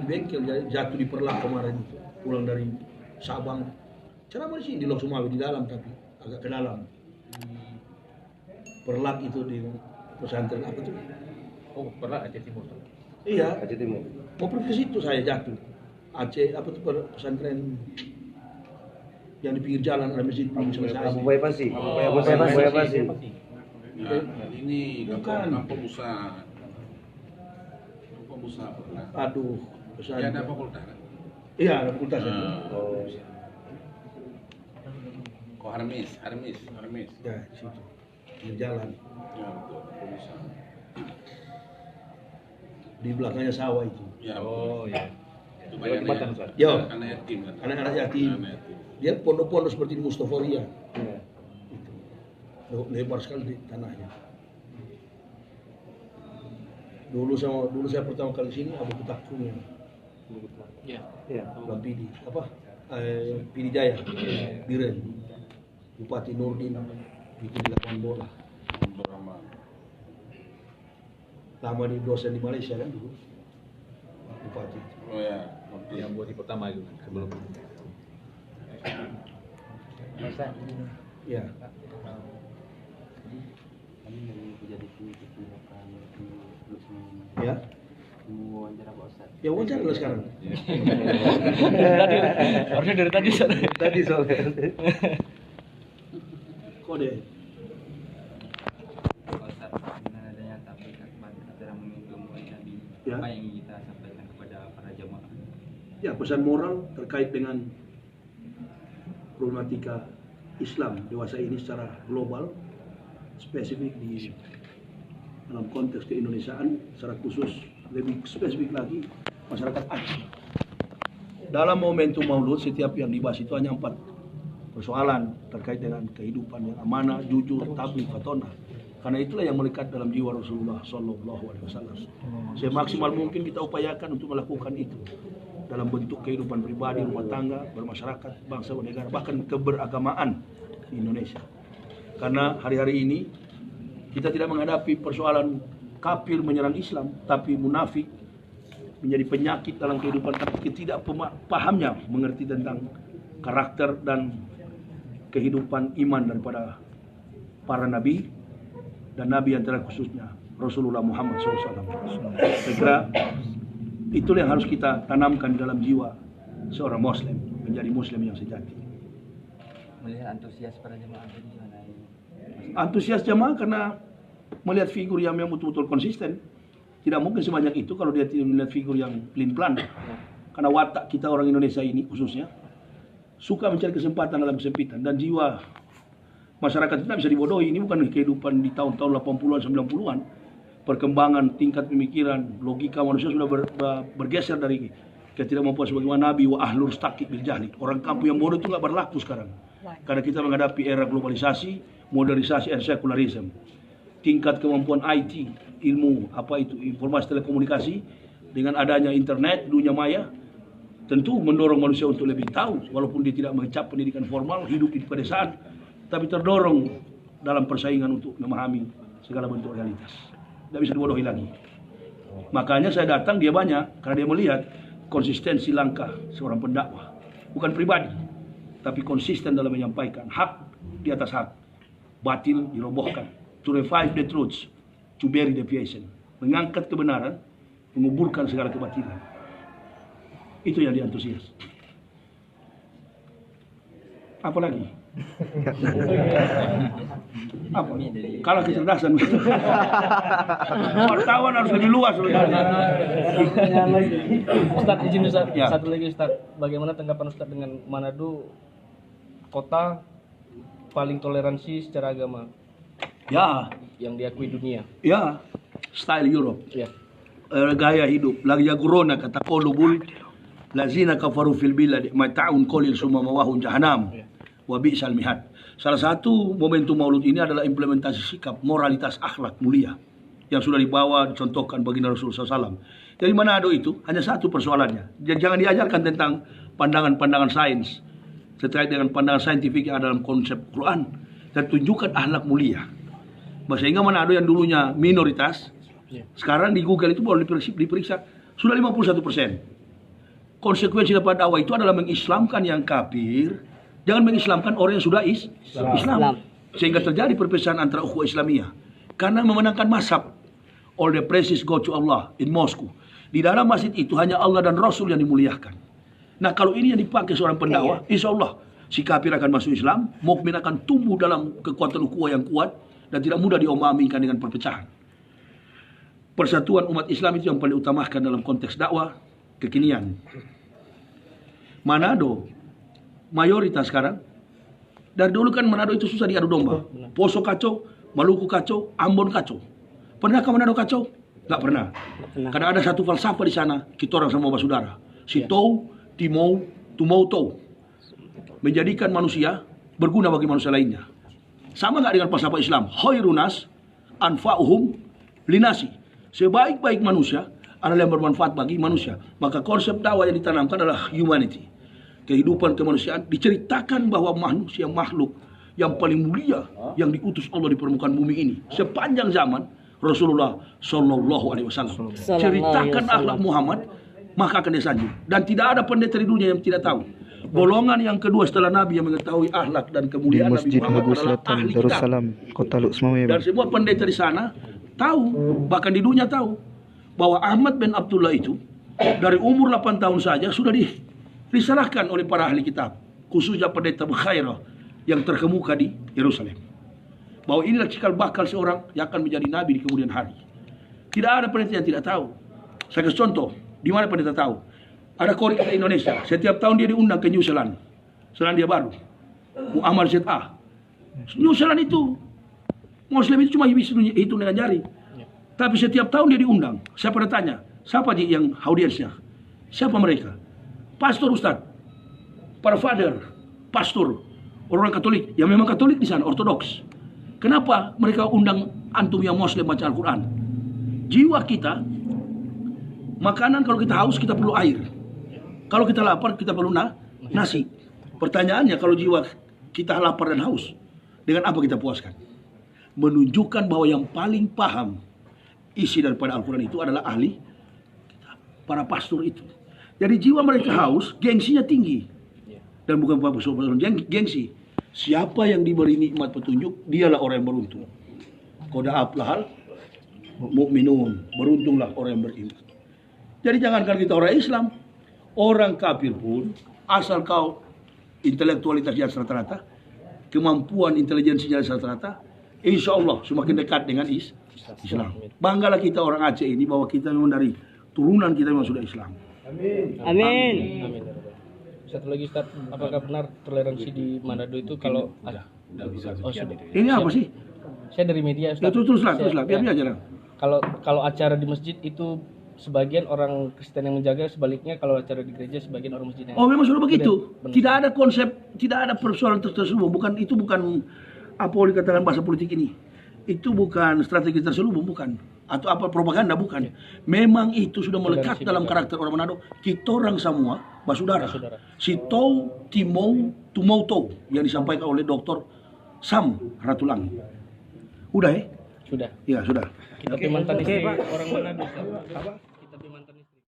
di bengkel, jatuh di Perlak kemarin itu, pulang dari Sabang. Ceramah di sini di Lok Sumawi di dalam, tapi agak ke dalam. Perlak itu di pesantren apa tuh? Oh, Perlak Aceh Timur. Iya. Aceh Timur. Mau pergi ke situ saya jatuh. Aceh apa tuh pesantren yang di pinggir jalan ada masjid belum selesai. Abu Pasi. Oh, Abu Pasi. Ya, ini Bukan. kampung usaha. Kampung usaha pernah. Aduh, Ya ada fakultas kan? Iya, ada fakultas. Oh. Kok Harmis. Ya, di situ. Pinggir jalan. Ya betul, kampung usaha. Di belakangnya sawah itu. Ya, Oh, ya. itu Jembatan, bayarnya. Ustaz. Yo. Anak yatim kan? Anak-anak yatim. Anak yatim. Dia pondok-pondok seperti di Mustafaria. Iya. Itu. Lebar sekali di tanahnya. Dulu saya pertama kali sini Abu Kutakung yang Ya. Iya. Bang Pidi apa Pidi Jaya Biren Bupati Nurdin bikin di lapangan bola Untuk Rahman. lama di dosen di Malaysia kan dulu Bupati. Oh ya, Yang buat di pertama itu sebelum. Ya, ya, ya wajar lah sekarang. Harusnya dari tadi, Ustaz. Tadi soalnya. Kode. Ya. Apa yang ingin kita sampaikan kepada para jamaah? Ya, pesan moral terkait dengan problematika Islam dewasa ini secara global, spesifik di dalam konteks keindonesiaan, secara khusus lebih spesifik lagi masyarakat Aceh. Dalam momentum Maulud setiap yang dibahas itu hanya 4 persoalan terkait dengan kehidupan yang amanah, jujur, tabligh, fatonah. Karena itulah yang melekat dalam jiwa Rasulullah Sallallahu Alaihi Wasallam. Semaksimal mungkin kita upayakan untuk melakukan itu dalam bentuk kehidupan pribadi, rumah tangga, bermasyarakat, bangsa, negara, bahkan keberagamaan di Indonesia. Karena hari-hari ini kita tidak menghadapi persoalan kafir menyerang Islam, tapi munafik menjadi penyakit dalam kehidupan karena ketidakpahamnya mengerti tentang karakter dan kehidupan iman daripada para nabi dan nabi yang khususnya Rasulullah Muhammad SAW. Saya kira itulah yang harus kita tanamkan di dalam jiwa seorang Muslim, menjadi Muslim yang sejati. Melihat antusias para jamaah tadi gimana? Antusias jamaah karena melihat figur yang betul-betul konsisten. Tidak mungkin sebanyak itu kalau dia tidak melihat figur yang pelin-pelan. Karena watak kita orang Indonesia ini khususnya suka mencari kesempatan dalam kesempitan, dan jiwa masyarakat kita bisa dibodohi. Ini bukan kehidupan di tahun-tahun 80-an, 90-an. Perkembangan tingkat pemikiran, logika manusia sudah bergeser dari ketidakmampuan sebagaimana Nabi wa ahlur stakik bil jahli. Orang kampung yang bodoh itu nggak berlaku sekarang. Karena kita menghadapi era globalisasi, modernisasi, dan sekularisme. Tingkat kemampuan IT, ilmu apa itu informasi telekomunikasi dengan adanya internet, dunia maya, tentu mendorong manusia untuk lebih tahu, walaupun dia tidak mengecap pendidikan formal, hidup di pedesaan, tapi terdorong dalam persaingan untuk memahami segala bentuk realitas. Tidak bisa dibodohi lagi. Makanya saya datang, dia banyak, karena dia melihat konsistensi langkah seorang pendakwah. Bukan pribadi, tapi konsisten dalam menyampaikan hak di atas hak. Batil dirobohkan. To revive the truth, to bury the deviation. Mengangkat kebenaran, menguburkan segala kebatilan. Itu yang diantusias. Apa lagi? Apa? Kalah kecerdasan. Wartawan harus lebih luas. Ustadz, izin Ustadz, Ya. satu lagi Ustadz, bagaimana tanggapan Ustadz dengan Manado, kota paling toleransi secara agama Ya, yang diakui dunia? ya, style Europe. Ya. Gaya hidup. Lagi corona kata kolubul lazina kafaru fil bilad mata'un qalil summa mawahum jahannam wa bi'sal mihad. Salah satu momentum Maulud ini adalah implementasi sikap moralitas akhlak mulia yang sudah dibawa dicontohkan baginda Rasulullah SAW. Dari Manado itu hanya satu persoalannya. Jangan diajarkan tentang pandangan-pandangan sains terkait dengan pandangan saintifik yang ada dalam konsep Quran, dan tunjukkan akhlak mulia. Sehingga Manado yang dulunya minoritas, sekarang di Google itu baru diperiksa sudah 51%. konsekuensi daripada dakwah itu adalah mengislamkan yang kafir, jangan mengislamkan orang yang sudah Islam. Sehingga terjadi perpecahan antara ukhuwah Islamiyah. Karena memenangkan mazhab. All the praises go to Allah in Moscow. Di dalam masjid itu hanya Allah dan Rasul yang dimuliakan. Nah kalau ini yang dipakai seorang pendakwah, insya Allah si kafir akan masuk Islam, mukmin akan tumbuh dalam kekuatan ukhuwah yang kuat dan tidak mudah diomamikan dengan perpecahan. Persatuan umat Islam itu yang paling utamakan dalam konteks dakwah kekinian. Manado mayoritas sekarang. Dari dulu kan Manado itu susah diadu domba. Poso kacau, Maluku kacau, Ambon kacau. Pernah ke Manado kacau? Nggak pernah. Karena ada satu falsafah di sana, kita orang sama bersaudara. Si Tou, Timou, Tumou Tou. Menjadikan manusia berguna bagi manusia lainnya. Sama nggak dengan falsafah Islam? Khairunas anfa'uhum linasi. Sebaik-baik manusia adalah yang bermanfaat bagi manusia. Maka konsep dakwah yang ditanamkan adalah humanity. Kehidupan kemanusiaan diceritakan bahwa manusia makhluk yang paling mulia yang diutus Allah di permukaan bumi ini. Sepanjang zaman Rasulullah Shallallahu Alaihi Wasallam ceritakan akhlak Muhammad, maka akan disanjung. Dan tidak ada pendeta di dunia yang tidak tahu. Golongan yang kedua setelah Nabi yang mengetahui akhlak dan kemuliaan Nabi Masjid Muhammad Habu adalah Selatan, ahli kitab. Darussalam, Kota Luxmawem. Dan semua pendeta di sana tahu, bahkan di dunia tahu bahwa Ahmad bin Abdullah itu dari umur 8 tahun saja sudah disalahkan oleh para ahli kitab, khususnya pendeta Bukhairah yang terkemuka di Yerusalem. Bahwa inilah cikal bakal seorang yang akan menjadi nabi di kemudian hari. Tidak ada pendeta yang tidak tahu. Saya kasih contoh, di mana pendeta tahu? Ada korek di Indonesia, setiap tahun dia diundang ke New Zealand, Selandia Baru, Muammar ZA. New Zealand itu Muslim itu cuma bisa hitung dengan jari. Tapi setiap tahun dia diundang. Saya pernah tanya, siapa yang audiensnya? Siapa mereka? Pastor Ustaz, para father, pastor, orang Katolik, yang memang Katolik di sana, Ortodoks. Kenapa mereka undang antum yang Muslim baca Al-Quran? Jiwa kita, makanan kalau kita haus kita perlu air. Kalau kita lapar kita perlu nasi. Pertanyaannya kalau jiwa kita lapar dan haus, dengan apa kita puaskan? Menunjukkan bahwa yang paling paham isi daripada Al-Quran itu adalah ahli, para pastor itu. Jadi jiwa mereka haus, gengsinya tinggi. Dan bukan gengsi. Siapa yang diberi nikmat petunjuk, dialah orang yang beruntung. Qad aflahal mu'minun. Beruntunglah orang yang beriman. Jadi jangankan kita orang Islam, orang kafir pun, asal kau intelektualitasnya rata-rata, kemampuan intelijensinya rata-rata, insya Allah semakin dekat dengan Islam. Banggalah kita orang Aceh ini bahwa kita memang dari turunan kita memang sudah Islam. Amin. Amin. Satu lagi Ustaz, apakah benar toleransi di Manado itu kalau Udah bisa oh, sekian sudah. itu. Ini apa sih? Saya dari media Ya, Ustaz. teruslah, Saya- biar aja lah. Kalau acara di masjid itu sebagian orang Kristen yang menjaga, sebaliknya kalau acara di gereja sebagian orang masjid yang Oh memang sudah begitu. Benar. Tidak ada konsep, tidak ada persoalan terselubung. Bukan itu bukan apa yang dikatakan bahasa politik ini. Itu bukan strategi terselubung, bukan. Atau apa propaganda, bukan. Memang itu sudah melekat dalam karakter orang Manado. Kita orang semua bersaudara. Si Tou, Timou, Tumou Tou yang disampaikan oleh Dr. Sam Ratulangi. Udah sudah. Ya sudah. Tapi mantan istri orang Manado Ustaz. Apa?